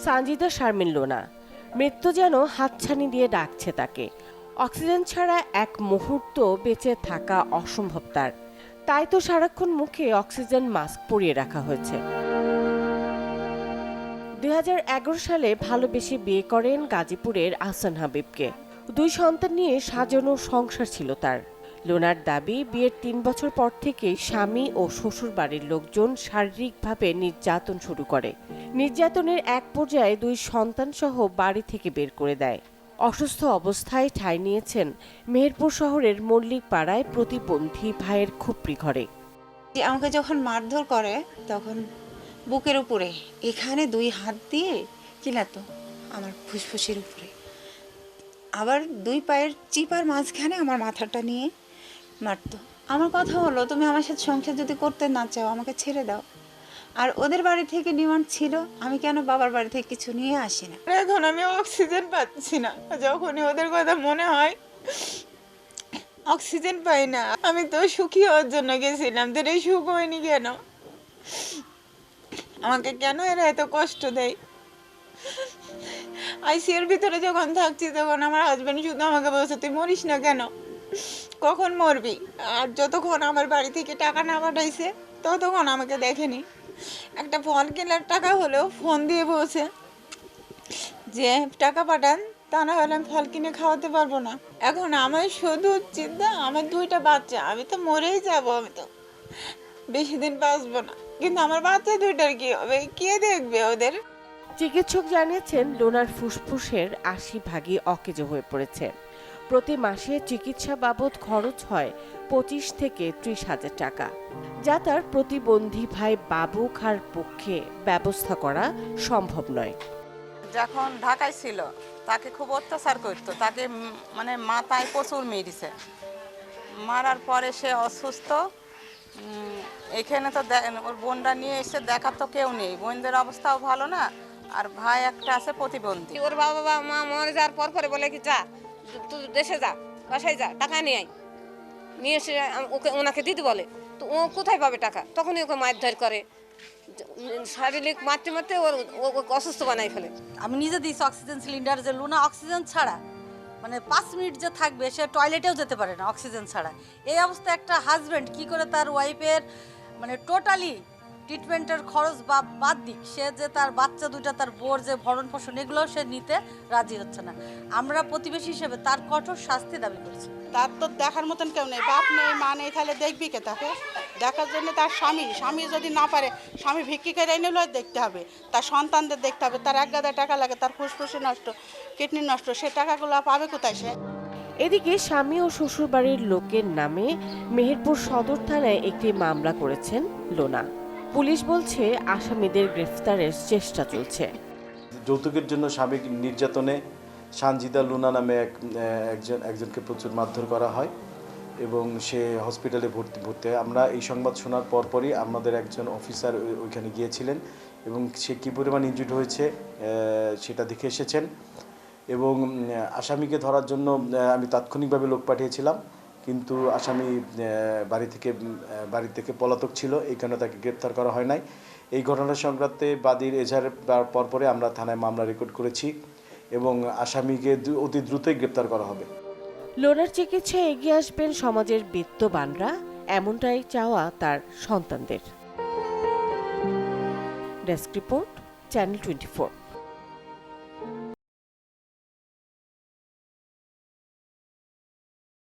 সানজিদা শারমিন লোনা। মৃত্যু যেন হাতছানি দিয়ে ডাকছে তাকে। অক্সিজেন ছাড়া এক মুহূর্ত বেঁচে থাকা অসম্ভব তার। তাই তো সারাক্ষণ মুখে অক্সিজেন মাস্ক পরিয়ে রাখা হয়েছে। 2011 সালে ভালোবেসে বিয়ে করেন গাজীপুরের আহসান হাবিবকে। 2 সন্তান নিয়ে সাজানো সংসার ছিল তার। লোনার দাবি, বিয়ের 3 বছর পর থেকে স্বামী ও শ্বশুর বাড়ির লোকজন শারীরিকভাবে নির্যাতন শুরু করে। নির্যাতনের এক পর্যায়ে 2 সন্তান সহ বাড়ি থেকে বের করে দেয়। অসুস্থ অবস্থায় ঠাঁই নিয়েছেন মেহেরপুর শহরের মল্লিক পাড়ায় প্রতিবন্ধী ভাইয়ের খুপড়ি ঘরে। আমাকে যখন মারধর করে তখন বুকের উপরে এখানে 2 হাত দিয়ে চিলাতো, আমার ফুসফুসের উপরে, আবার 2 পায়ের চিপার মাঝখানে আমার মাথাটা নিয়ে মারতো। আমার কথা হলো, তুমি আমার সাথে সংসার যদি করতে না চাও আমাকে ছেড়ে দাও। আর ওদের বাড়ি থেকে ডিমান্ড ছিল আমি কেন বাবার বাড়ি থেকে কিছু নিয়ে আসি না। এখন আমি অক্সিজেন পাচ্ছি না, যখনই ওদের কথা মনে হয় অক্সিজেন পাই না। আমি তো সুখী হওয়ার জন্য গেছিলাম, তোর এই সুখ হয়নি কেন? আমাকে কেন এরা এত কষ্ট দেয়? আইসিইউর ভিতরে যখন থাকছি তখন আমার হাজবেন্ড শুধু আমাকে বলছে, তুই মরিস না কেন, কখন মরবি? আর যতক্ষণ আমার বাড়ি থেকে টাকা না পাঠাইছে ততক্ষণ আমাকে দেখেনি। একটা ফল কেনার টাকা হলেও ফোন দিয়ে বলছে যে টাকা পাঠান, তা না হলে আমি ফল কিনে খাওয়াতে পারবো না। এখন আমার শুধু চিন্তা, আমার 2টা বাচ্চা, আমি তো মরেই যাব, আমি তো বেশি দিন বাঁচবো না। কিন্তু আমার বাচ্চা 2টার কি হবে? কে দেখবে ওদের? চিকিৎসক জানিয়েছেন লোনার ফুসফুসের 80% অকেজো হয়ে পড়েছে। প্রতি মাসে চিকিৎসা বাবদ খরচ হয় 25 থেকে 30 হাজার টাকা, যা তার প্রতিবন্ধী ভাই বাবু খার পক্ষে ব্যবস্থা করা সম্ভব নয়। যখন ঢাকায় ছিল তাকে খুব অত্যাচার করতো, তাকে মানে মাথায় প্রচুর মেরেছে। মারার পরে সে অসুস্থ। এখানে তো ওর বোনরা নিয়ে এসে দেখার তো কেউ নেই, বোনদের অবস্থাও ভালো না, আর ভাই একটা আছে প্রতিবন্ধী। ওর বাবা মা মরে যাওয়ার পর পরে বলে কি, যা তুই দেশে যা, বাসায় যা, টাকা নিয়ে আয়। নিয়ে এসে ওনাকে দিদি বলে, তো ও কোথায় পাবে টাকা? তখনই ওকে মারধর করে, শারীরিক মারতে মারতে ওর অসুস্থ বানাই ফেলে। আমি নিজে দিয়েছি অক্সিজেন সিলিন্ডার, যে লোনা অক্সিজেন ছাড়া মানে 5 মিনিট যে থাকবে সে টয়লেটেও যেতে পারে না অক্সিজেন ছাড়া। এই অবস্থায় একটা হাজব্যান্ড কি করে তার ওয়াইফের মানে টোটালি ট্রিটমেন্টের খরচ বা বাদ দিক, সে যে তার বাচ্চা 2টা, তার বোর যে ভরণ পোষণ, এগুলোও সে নিতে রাজি হচ্ছে না। আমরা প্রতিবেশী হিসেবে তার কঠোর শাস্তি দাবি করছি। তার তো দেখার মতন কেউ নেই, বাপ নেই, মা নেই, তাহলে দেখবি কে তাকে? দেখার জন্য তার স্বামী যদি না পারে, স্বামী ভিক্ষি করে এনে দেখতে হবে, তার সন্তানদের দেখতে হবে। তার 1 গাদা টাকা লাগে, তার ফুসফুসে নষ্ট, কিডনি নষ্ট, সে টাকাগুলো পাবে কোথায় সে? এদিকে স্বামী ও শ্বশুরবাড়ির লোকের নামে মেহেরপুর সদর থানায় একটি মামলা করেছেন লোনা। পুলিশ বলছে আসামিদের গ্রেফতারের চেষ্টা চলছে। যৌতুকের জন্য স্বামী নির্যাতনে সানজিদা লুনা নামে একজনকে প্রচুর মারধর করা হয় এবং সে হসপিটালে ভর্তি হয়। আমরা এই সংবাদ শোনার পরপরই আমাদের একজন অফিসার ওইখানে গিয়েছিলেন এবং সে কী পরিমাণ ইনজুর্ড হয়েছে সেটা দেখে এসেছেন। এবং আসামিকে ধরার জন্য আমি তাৎক্ষণিকভাবে লোক পাঠিয়েছিলাম, কিন্তু আসামি বাড়ি থেকে পলাতক ছিল, এই কারণে তাকে গ্রেপ্তার করা হয় নাই। এই ঘটনা সংক্রান্তে বাদীর এজাহারের পরপরে আমরা থানায় মামলা রেকর্ড করেছি এবং আসামিকে অতি দ্রুতই গ্রেপ্তার করা হবে। লোনার চিকিৎসায় এগিয়ে আসবেন সমাজের বিত্তবানরা, এমনটাই চাওয়া তার সন্তানদের। Desk report, channel 24।